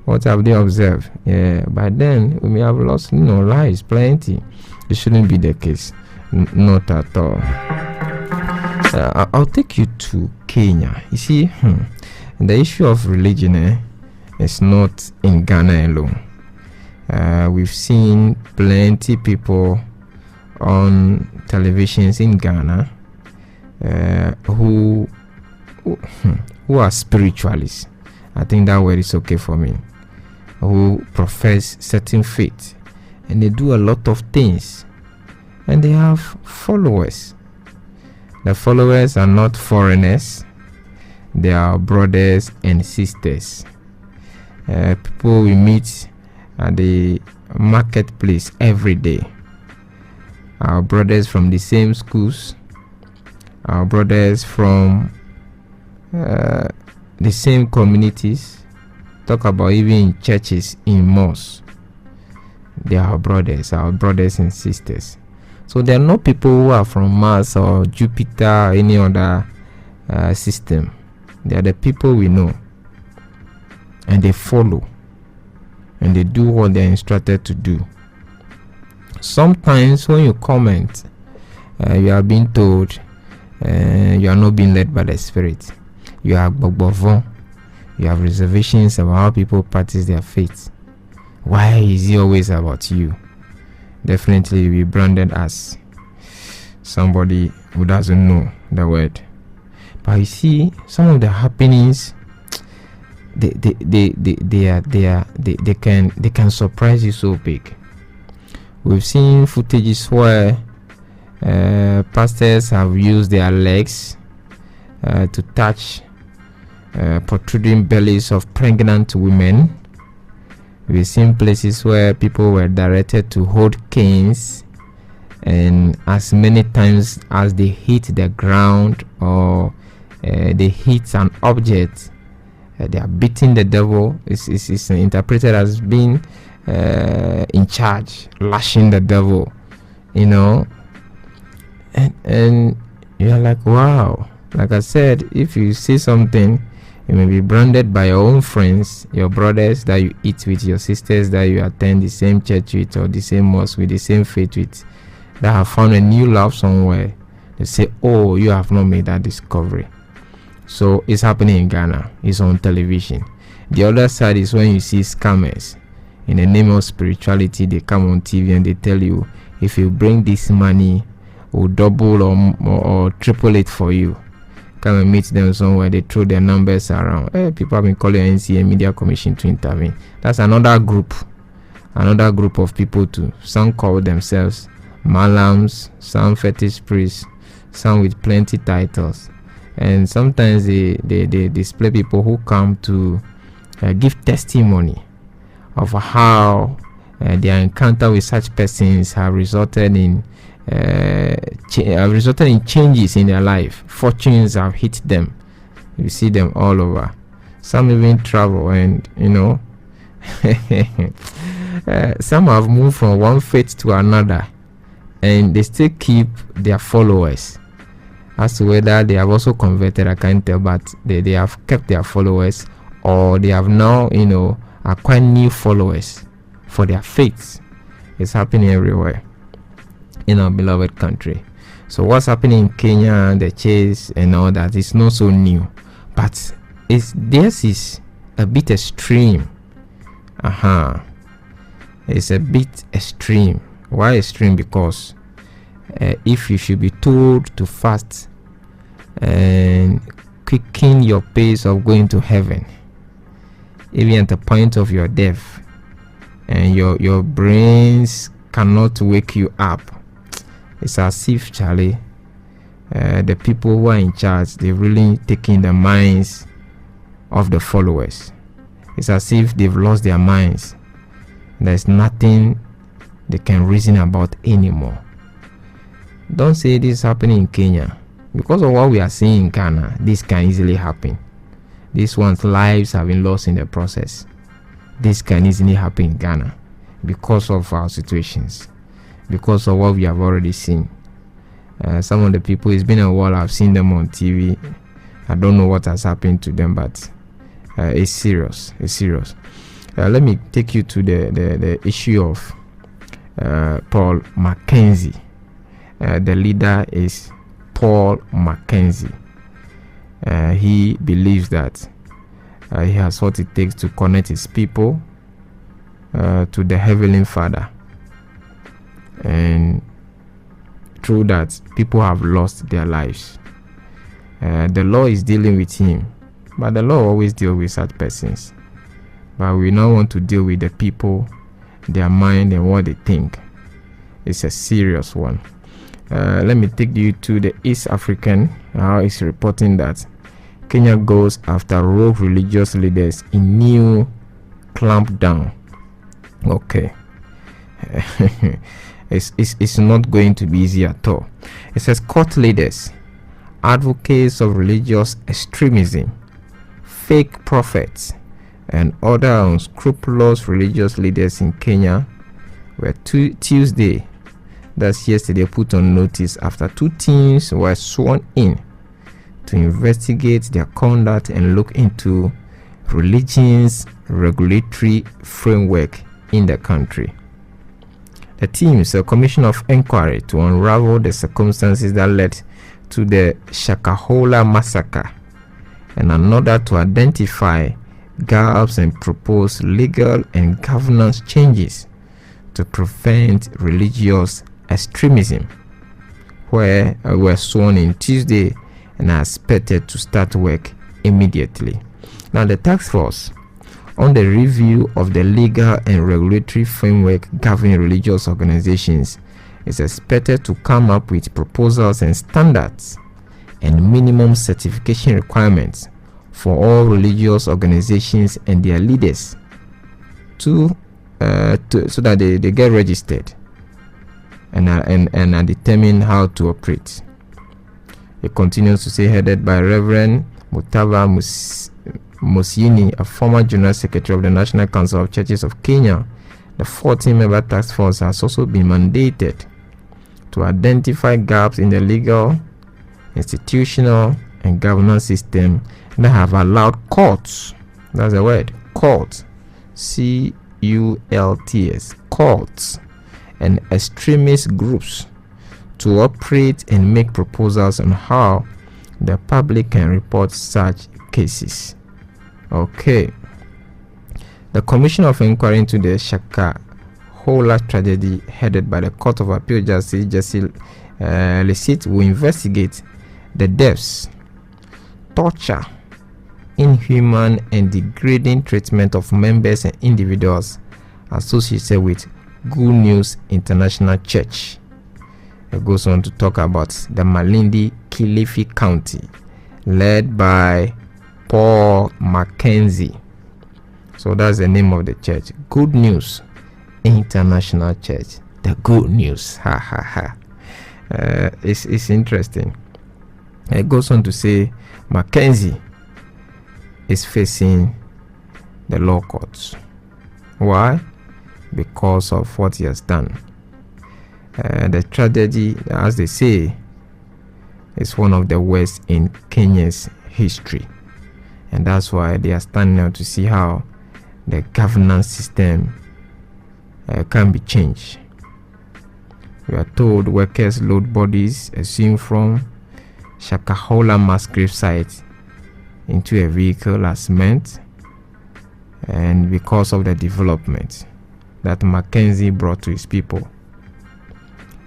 What have they observed? Yeah, by then we may have lost, lives plenty. It shouldn't be the case. Not at all. I'll take you to Kenya. You see, the issue of religion is not in Ghana alone. We've seen plenty people on televisions in Ghana who are spiritualists. I think that word is okay for me. Who profess certain faith, and they do a lot of things, and they have followers. The followers are not foreigners. They are brothers and sisters. People we meet at the marketplace every day. Our brothers from the same schools. Our brothers from the same communities. Talk about even in churches, in mosques. They are our brothers and sisters. So they are not people who are from Mars or Jupiter or any other system. They are the people we know, and they follow, and they do what they are instructed to do. Sometimes when you comment, you are being told you are not being led by the Spirit. You are bogbovon. You have reservations about how people practice their faith. Why is it always about you? Definitely you'll be branded as somebody who doesn't know the word. But you see, some of the happenings, they can surprise you so big. We've seen footages where pastors have used their legs to touch protruding bellies of pregnant women. We've seen places where people were directed to hold canes, and as many times as they hit the ground or they hit an object, they are beating the devil. It's interpreted as being in charge, lashing the devil, and you're like, wow. Like I said, if you see something, you may be branded by your own friends, your brothers that you eat with, your sisters that you attend the same church with, or the same mosque with, the same faith with, that have found a new love somewhere. They say, oh, you have not made that discovery. So it's happening in Ghana. It's on television. The other side is when you see scammers. In the name of spirituality, they come on TV and they tell you, if you bring this money, we'll double or triple it for you. Come and meet them somewhere. They throw their numbers around. People have been calling NCA Media Commission to intervene. That's another group of people too. Some call themselves malams, some fetish priests, some with plenty titles, and sometimes they display people who come to give testimony of how their encounter with such persons have resulted in changes in their life. Fortunes have hit them. You see them all over. Some even travel, and some have moved from one faith to another, and they still keep their followers. As to whether they have also converted, I can't tell, but they have kept their followers, or they have now acquired new followers for their faiths. It's happening everywhere in our beloved country. So what's happening in Kenya, the chase and all that, is not so new, but this is a bit extreme. It's a bit extreme. Why extreme? Because if you should be told to fast and quicken your pace of going to heaven, even at the point of your death, and your brains cannot wake you up, it's as if, Charlie, the people who are in charge, they're really taking the minds of the followers. It's as if they've lost their minds. There's nothing they can reason about anymore. Don't say this is happening in Kenya. Because of what we are seeing in Ghana, this can easily happen. These one's lives have been lost in the process. This can easily happen in Ghana because of our situations, because of what we have already seen. Some of the people, it's been a while, I've seen them on TV. I don't know what has happened to them, but it's serious. Let me take you to the issue of Paul Mackenzie. The leader is Paul Mackenzie. He believes that he has what it takes to connect his people to the Heavenly Father, and through that people have lost their lives. The law is dealing with him, but the law always deals with such persons. But we now want to deal with the people, their mind, and what they think. It's a serious one. Let me take you to the East African. How it's reporting that Kenya goes after rogue religious leaders in new clampdown. Okay. It's not going to be easy at all. It says court leaders, advocates of religious extremism, fake prophets, and other unscrupulous religious leaders in Kenya were Tuesday, that's yesterday, put on notice after 2 teams were sworn in to investigate their conduct and look into religion's regulatory framework in the country. The teams, a commission of inquiry to unravel the circumstances that led to the Shakahola massacre, and another to identify gaps and propose legal and governance changes to prevent religious extremism, were sworn in Tuesday and are expected to start work immediately. Now, the task force on the review of the legal and regulatory framework governing religious organizations is expected to come up with proposals and standards and minimum certification requirements for all religious organizations and their leaders so that they get registered and are determined how to operate. It continues to say, headed by Reverend Mutava Musiini, a former General Secretary of the National Council of Churches of Kenya, the 14-member task force has also been mandated to identify gaps in the legal, institutional, and governance system that have allowed courts, that's the word, courts, C-U-L-T-S, courts, and extremist groups to operate and make proposals on how the public can report such cases. Okay. The Commission of Inquiry into the Shakahola tragedy, headed by the Court of Appeal Justice Jesse Lesit, will investigate the deaths, torture, inhuman and degrading treatment of members and individuals associated with Good News International Church. It goes on to talk about the Malindi Kilifi County, led by Paul Mackenzie. So that's the name of the church, Good News International Church. The good news. Ha ha ha. It's interesting. It goes on to say Mackenzie is facing the law courts. Why? Because of what he has done. The tragedy, as they say, is one of the worst in Kenya's history, and that's why they are standing out to see how the governance system can be changed. We are told workers load bodies assumed from Shakahola mass grave site into a vehicle as meant, and because of the development that Mackenzie brought to his people.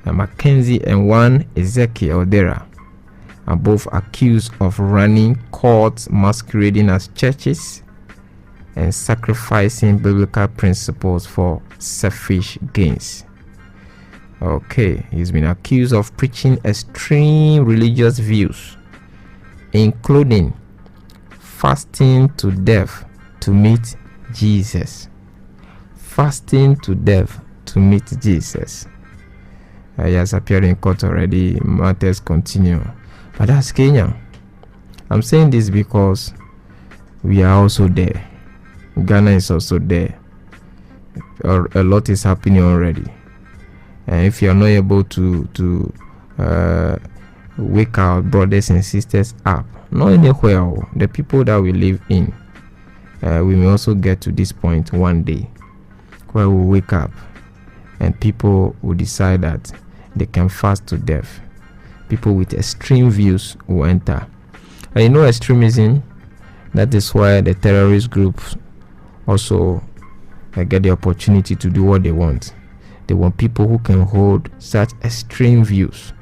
And Mackenzie and one Ezekiel Odera are both accused of running courts masquerading as churches and sacrificing biblical principles for selfish gains. Okay, he's been accused of preaching extreme religious views, including fasting to death to meet Jesus. Fasting to death to meet Jesus. He has appeared in court already. Matters continue. But that's Kenya. I'm saying this because we are also there. Ghana is also there. A lot is happening already. And if you are not able to wake our brothers and sisters up, not anywhere, the people that we live in, we may also get to this point one day where we wake up and people will decide that they can fast to death. People with extreme views will enter. And extremism, that is why the terrorist groups also get the opportunity to do what they want. They want people who can hold such extreme views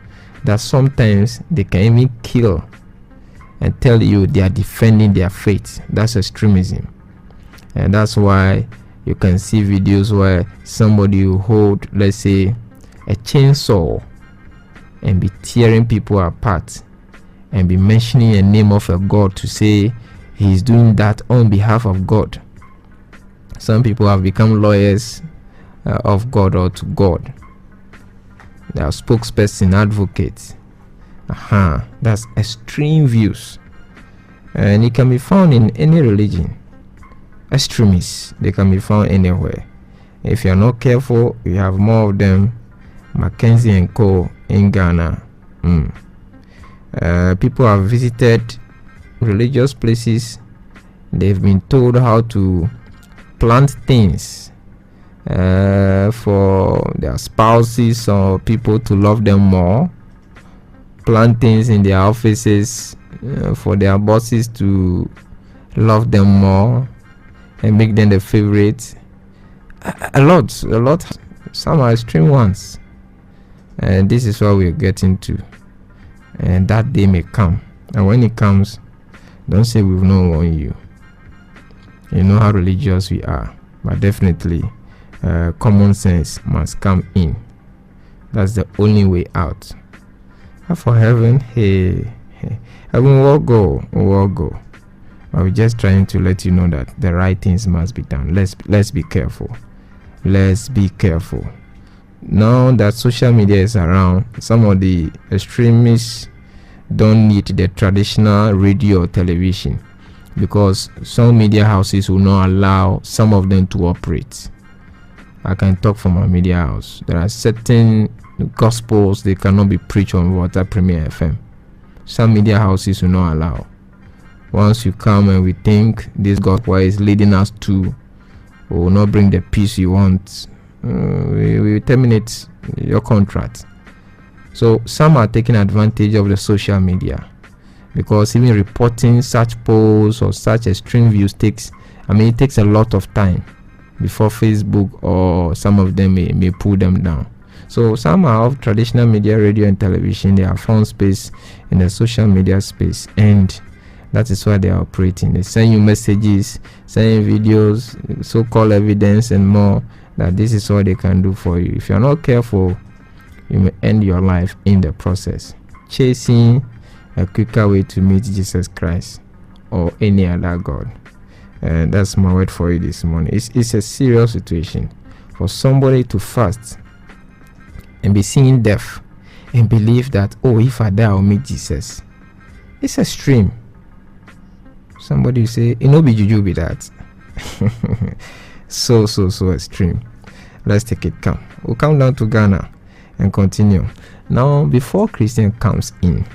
that sometimes they can even kill and tell you they are defending their faith. That's extremism. And that's why you can see videos where somebody will hold, let's say, a chainsaw and be tearing people apart and be mentioning a name of a god to say he's doing that on behalf of God. Some people have become lawyers of God or to God. They are spokesperson, advocates. That's extreme views. And it can be found in any religion. Extremists, they can be found anywhere. If you're not careful, you have more of them. Mackenzie and Co. in Ghana. People have visited religious places. They've been told how to plant things for their spouses or people to love them more. Plant things in their offices for their bosses to love them more and make them the favorite. A lot. Some are extreme ones. And this is what we're getting to. And that day may come. And when it comes, don't say we've not warned you. You know how religious we are. But definitely, common sense must come in. That's the only way out. And for heaven, heaven will go. But we're just trying to let you know that the right things must be done. Let's be careful. Let's be careful. Now that social media is around, some of the extremists don't need the traditional radio or television because some media houses will not allow some of them to operate. I can talk from my media house. There are certain gospels they cannot be preached on Water Premier FM. Some media houses will not allow. Once you come and we think this gospel is leading us to or will not bring the peace you want, we terminate your contract. So some are taking advantage of the social media because even reporting such posts or such extreme views takes a lot of time before Facebook or some of them may pull them down. So some are of traditional media, radio and television. They have found space in the social media space, and that is why they are operating. They send you messages, send you videos, so-called evidence and more, that this is what they can do for you. If you're not careful, you may end your life in the process, chasing a quicker way to meet Jesus Christ or any other God. And that's my word for you this morning. It's a serious situation for somebody to fast and be seeing death and believe that, if I die, I'll meet Jesus. It's extreme. Somebody will say, it no be juju be that. so extreme. Let's take it calm. We'll come down to Ghana and continue. Now, before Christian comes in,